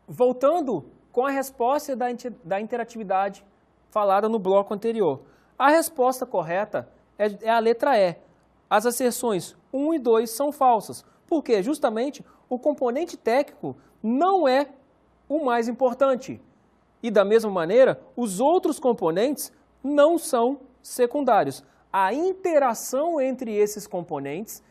voltando com a resposta da interatividade falada no bloco anterior. A resposta correta é a letra E. As asserções 1 e 2 são falsas, porque justamente o componente técnico não é o mais importante. E da mesma maneira, os outros componentes não são secundários. A interação entre esses componentes,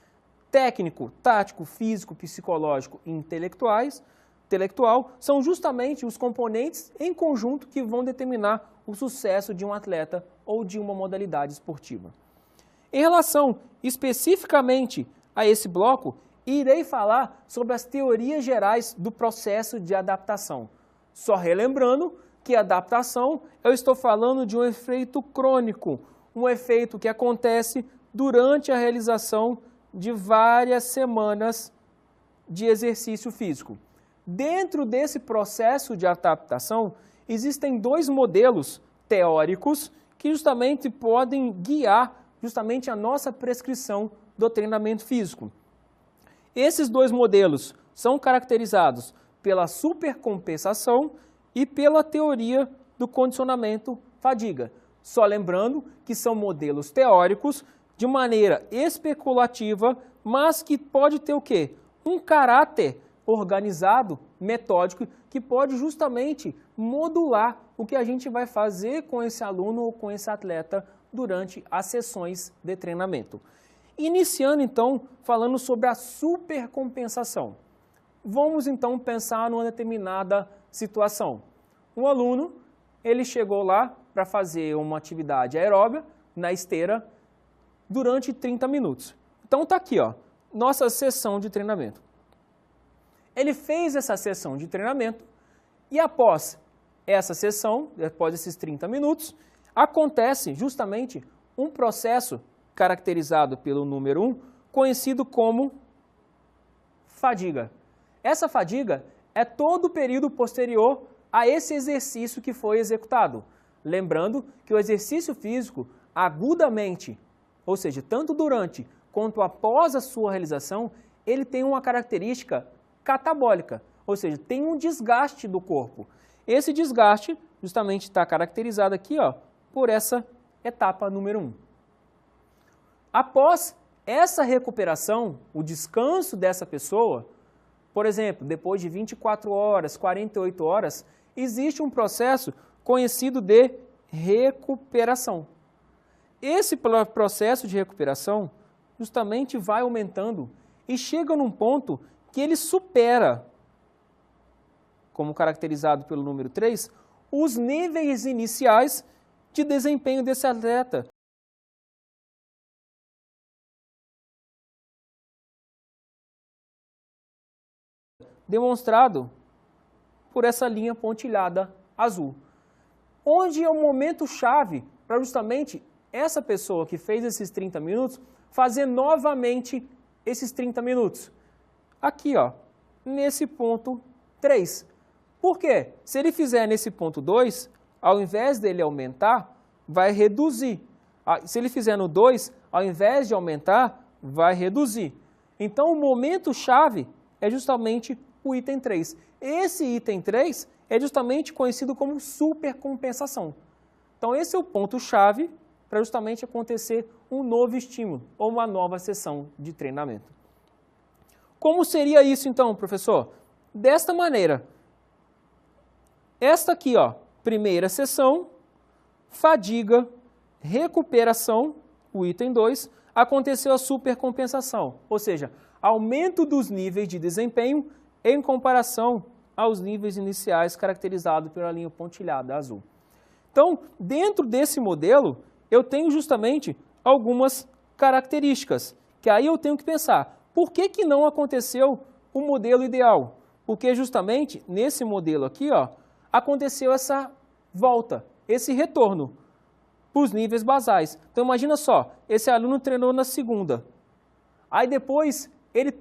técnico, tático, físico, psicológico e intelectual, são justamente os componentes em conjunto que vão determinar o sucesso de um atleta ou de uma modalidade esportiva. Em relação especificamente a esse bloco, irei falar sobre as teorias gerais do processo de adaptação. Só relembrando que adaptação, eu estou falando de um efeito crônico, um efeito que acontece durante a realização de várias semanas de exercício físico. Dentro desse processo de adaptação, existem dois modelos teóricos que justamente podem guiar justamente a nossa prescrição do treinamento físico. Esses dois modelos são caracterizados pela supercompensação e pela teoria do condicionamento fadiga. Só lembrando que são modelos teóricos de maneira especulativa, mas que pode ter o quê? Um caráter organizado, metódico, que pode justamente modular o que a gente vai fazer com esse aluno ou com esse atleta durante as sessões de treinamento. Iniciando então falando sobre a supercompensação. Vamos então pensar numa determinada situação. Um aluno, ele chegou lá para fazer uma atividade aeróbica na esteira durante 30 minutos. Então está aqui, ó, nossa sessão de treinamento. Ele fez essa sessão de treinamento e após essa sessão, após esses 30 minutos, acontece justamente um processo caracterizado pelo número 1, conhecido como fadiga. Essa fadiga é todo o período posterior a esse exercício que foi executado. Lembrando que o exercício físico, agudamente, ou seja, tanto durante quanto após a sua realização, ele tem uma característica catabólica, ou seja, tem um desgaste do corpo. Esse desgaste justamente está caracterizado aqui, ó, por essa etapa número 1. Após essa recuperação, o descanso dessa pessoa, por exemplo, depois de 24 horas, 48 horas, existe um processo conhecido de recuperação. Esse processo de recuperação justamente vai aumentando e chega num ponto que ele supera, como caracterizado pelo número 3, os níveis iniciais de desempenho desse atleta. Demonstrado por essa linha pontilhada azul. Onde é o momento chave para justamente essa pessoa que fez esses 30 minutos fazer novamente esses 30 minutos. Aqui, ó, nesse ponto 3. Por quê? Se ele fizer nesse ponto 2, ao invés dele aumentar, vai reduzir. Se ele fizer no 2, ao invés de aumentar, vai reduzir. Então, o momento chave é justamente o item 3. Esse item 3 é justamente conhecido como supercompensação. Então, esse é o ponto-chave para justamente acontecer um novo estímulo ou uma nova sessão de treinamento. Como seria isso, então, professor? Desta maneira. Esta aqui, ó, primeira sessão, fadiga, recuperação, o item 2, aconteceu a supercompensação, ou seja, aumento dos níveis de desempenho em comparação aos níveis iniciais caracterizados pela linha pontilhada azul. Então, dentro desse modelo, eu tenho justamente algumas características, que aí eu tenho que pensar, por que não aconteceu o modelo ideal? Porque justamente nesse modelo aqui, ó, aconteceu essa volta, esse retorno para os níveis basais. Então, imagina só, esse aluno treinou na segunda, aí depois ele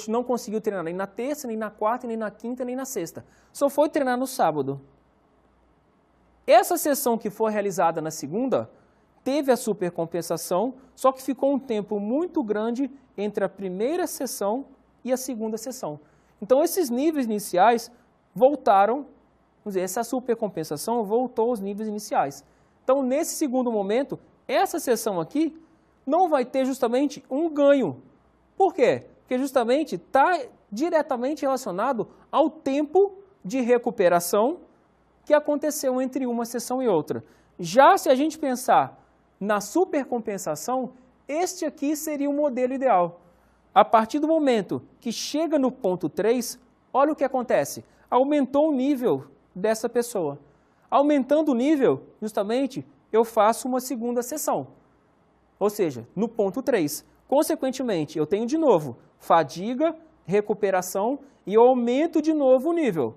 não conseguiu treinar nem na terça, nem na quarta, nem na quinta, nem na sexta. Só foi treinar no sábado. Essa sessão que foi realizada na segunda teve a supercompensação, só que ficou um tempo muito grande entre a primeira sessão e a segunda sessão. Então, esses níveis iniciais voltaram, vamos dizer, essa supercompensação voltou aos níveis iniciais. Então, nesse segundo momento, essa seção aqui não vai ter justamente um ganho. Por quê? Porque justamente está diretamente relacionado ao tempo de recuperação que aconteceu entre uma seção e outra. Já se a gente pensar na supercompensação, este aqui seria o modelo ideal. A partir do momento que chega no ponto 3, olha o que acontece. Aumentou o nível dessa pessoa. Aumentando o nível, justamente, eu faço uma segunda sessão. Ou seja, no ponto 3. Consequentemente, eu tenho de novo fadiga, recuperação e eu aumento de novo o nível.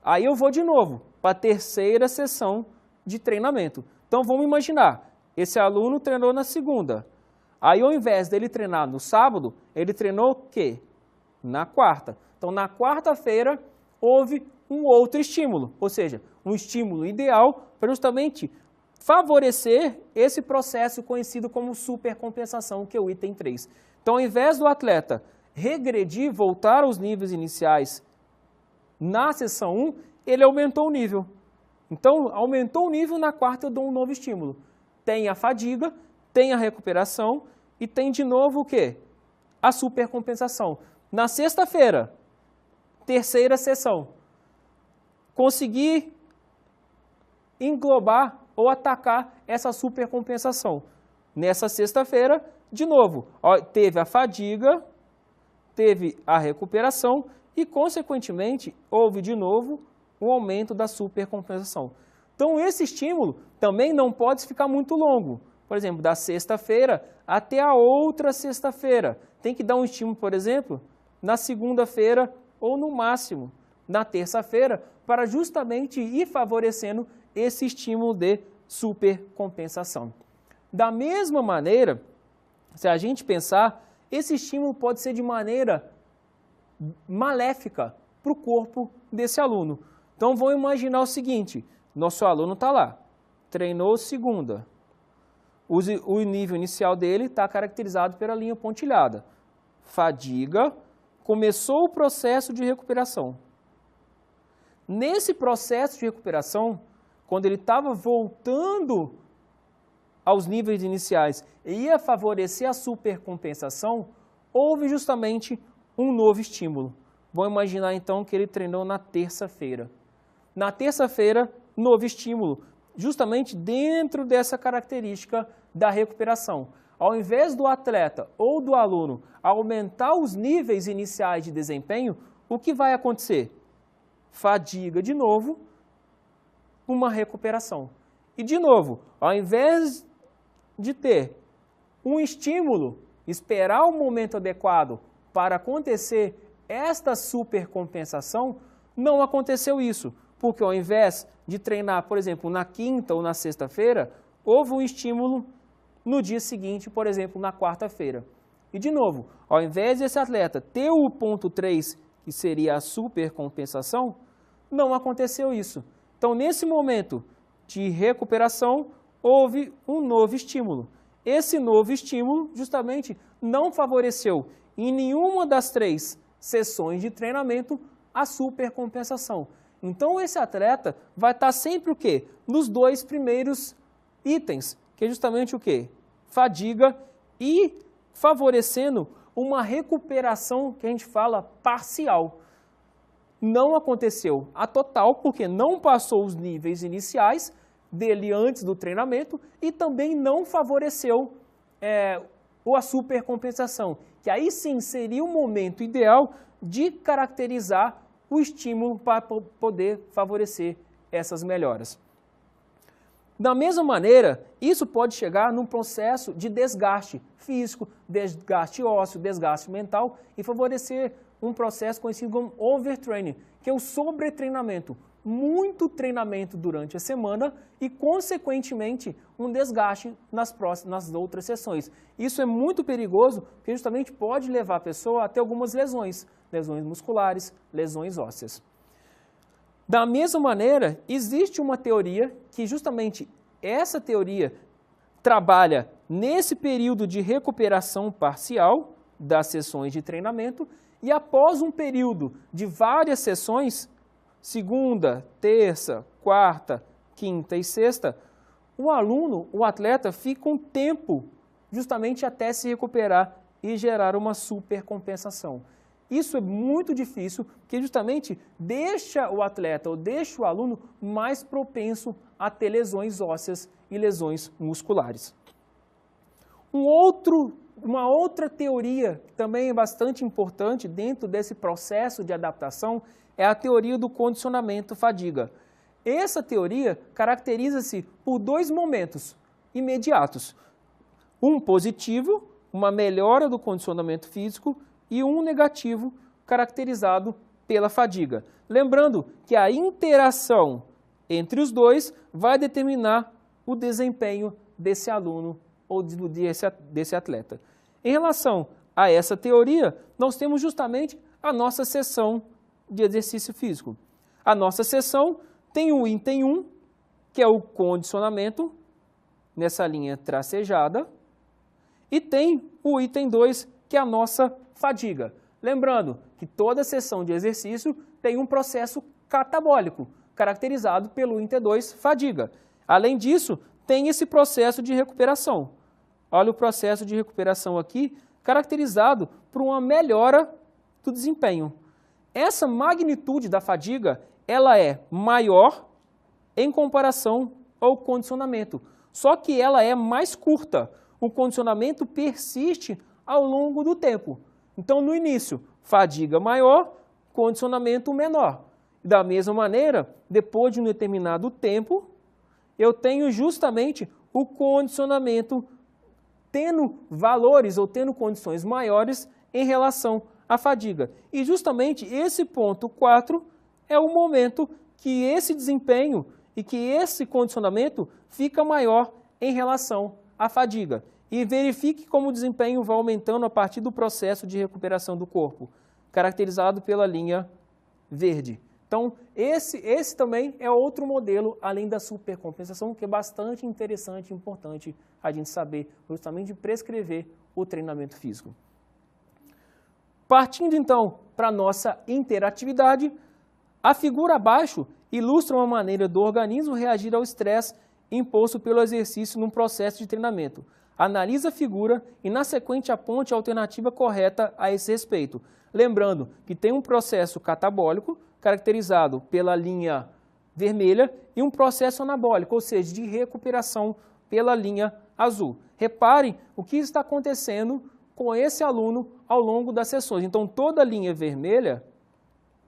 Aí eu vou de novo para a terceira sessão de treinamento. Então vamos imaginar, esse aluno treinou na segunda. Aí ao invés dele treinar no sábado, ele treinou o quê? Na quarta. Então na quarta-feira houve um outro estímulo, ou seja, um estímulo ideal para justamente favorecer esse processo conhecido como supercompensação, que é o item 3. Então ao invés do atleta regredir, voltar aos níveis iniciais na sessão 1, ele aumentou o nível. Então, aumentou o nível, na quarta eu dou um novo estímulo. Tem a fadiga, tem a recuperação e tem de novo o quê? A supercompensação. Na sexta-feira, terceira sessão, consegui englobar ou atacar essa supercompensação. Nessa sexta-feira, de novo, teve a fadiga, teve a recuperação e, consequentemente, houve de novo um aumento da supercompensação. Então, esse estímulo também não pode ficar muito longo. Por exemplo, da sexta-feira até a outra sexta-feira. Tem que dar um estímulo, por exemplo, na segunda-feira ou, no máximo, na terça-feira, para justamente ir favorecendo esse estímulo de supercompensação. Da mesma maneira, se a gente pensar, esse estímulo pode ser de maneira maléfica para o corpo desse aluno. Então, vamos imaginar o seguinte, nosso aluno está lá, treinou segunda, o nível inicial dele está caracterizado pela linha pontilhada. Fadiga, começou o processo de recuperação. Nesse processo de recuperação, quando ele estava voltando aos níveis iniciais e ia favorecer a supercompensação, houve justamente um novo estímulo. Vamos imaginar então que ele treinou na terça-feira. Na terça-feira, novo estímulo, justamente dentro dessa característica da recuperação. Ao invés do atleta ou do aluno aumentar os níveis iniciais de desempenho, o que vai acontecer? Fadiga de novo, uma recuperação. E de novo, ao invés de ter um estímulo, esperar o momento adequado para acontecer esta supercompensação, não aconteceu isso. Porque ao invés de treinar, por exemplo, na quinta ou na sexta-feira, houve um estímulo no dia seguinte, por exemplo, na quarta-feira. E de novo, ao invés desse atleta ter o ponto 3, que seria a supercompensação, não aconteceu isso. Então, nesse momento de recuperação, houve um novo estímulo. Esse novo estímulo, justamente, não favoreceu em nenhuma das 3 sessões de treinamento a supercompensação. Então, esse atleta vai estar sempre o quê? Nos 2 primeiros itens, que é justamente o quê? Fadiga e favorecendo uma recuperação que a gente fala parcial. Não aconteceu a total, porque não passou os níveis iniciais dele antes do treinamento e também não favoreceu a supercompensação, que aí sim seria o momento ideal de caracterizar o estímulo para poder favorecer essas melhoras. Da mesma maneira, isso pode chegar num processo de desgaste físico, desgaste ósseo, desgaste mental e favorecer um processo conhecido como overtraining, que é o sobretreinamento. Muito treinamento durante a semana e, consequentemente, um desgaste nas outras sessões. Isso é muito perigoso, porque justamente pode levar a pessoa a ter algumas lesões, lesões musculares, lesões ósseas. Da mesma maneira, existe uma teoria que justamente essa teoria trabalha nesse período de recuperação parcial das sessões de treinamento E após um período de várias sessões, segunda, terça, quarta, quinta e sexta, o aluno, o atleta, fica um tempo justamente até se recuperar e gerar uma supercompensação. Isso é muito difícil, porque justamente deixa o atleta ou deixa o aluno mais propenso a ter lesões ósseas e lesões musculares. Uma outra teoria que também é bastante importante dentro desse processo de adaptação é a teoria do condicionamento-fadiga. Essa teoria caracteriza-se por dois momentos imediatos. Um positivo, uma melhora do condicionamento físico, e um negativo, caracterizado pela fadiga. Lembrando que a interação entre os dois vai determinar o desempenho desse aluno ou desse atleta. Em relação a essa teoria, nós temos justamente a nossa sessão de exercício físico. A nossa sessão tem o item 1, que é o condicionamento, nessa linha tracejada, e tem o item 2, que é a nossa fadiga. Lembrando que toda sessão de exercício tem um processo catabólico, caracterizado pelo item 2, fadiga. Além disso, tem esse processo de recuperação. Olha o processo de recuperação aqui, caracterizado por uma melhora do desempenho. Essa magnitude da fadiga, ela é maior em comparação ao condicionamento, só que ela é mais curta. O condicionamento persiste ao longo do tempo. Então, no início, fadiga maior, condicionamento menor. Da mesma maneira, depois de um determinado tempo, eu tenho justamente o condicionamento tendo valores ou tendo condições maiores em relação à fadiga. E justamente esse ponto 4 é o momento que esse desempenho e que esse condicionamento fica maior em relação à fadiga. E verifique como o desempenho vai aumentando a partir do processo de recuperação do corpo, caracterizado pela linha verde. Então, esse também é outro modelo, além da supercompensação, que é bastante interessante e importante a gente saber, justamente prescrever o treinamento físico. Partindo, então, para a nossa interatividade, a figura abaixo ilustra uma maneira do organismo reagir ao estresse imposto pelo exercício num processo de treinamento. Analisa a figura e, na sequência, aponte a alternativa correta a esse respeito. Lembrando que tem um processo catabólico, caracterizado pela linha vermelha, e um processo anabólico, ou seja, de recuperação pela linha azul. Reparem o que está acontecendo com esse aluno ao longo das sessões. Então, toda a linha vermelha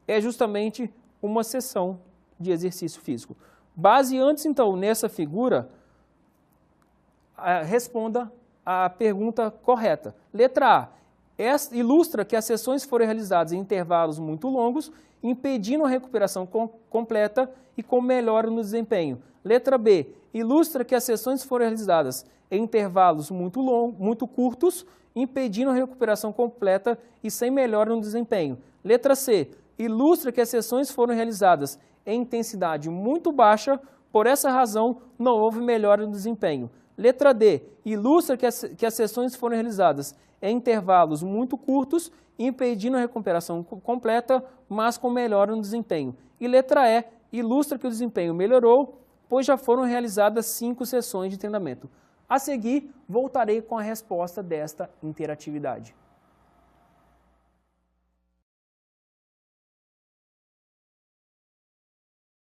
é justamente uma sessão de exercício físico. Baseando-se, então, nessa figura, responda a pergunta correta. Letra A. Ilustra que as sessões foram realizadas em intervalos muito longos, impedindo a recuperação completa e com melhora no desempenho. Letra B. Ilustra que as sessões foram realizadas em intervalos muito curtos, impedindo a recuperação completa e sem melhora no desempenho. Letra C. Ilustra que as sessões foram realizadas em intensidade muito baixa, por essa razão não houve melhora no desempenho. Letra D. Ilustra que as sessões foram realizadas em intervalos muito curtos, impedindo a recuperação completa, mas com melhora no desempenho. E letra E. Ilustra que o desempenho melhorou, pois já foram realizadas 5 sessões de treinamento. A seguir, voltarei com a resposta desta interatividade.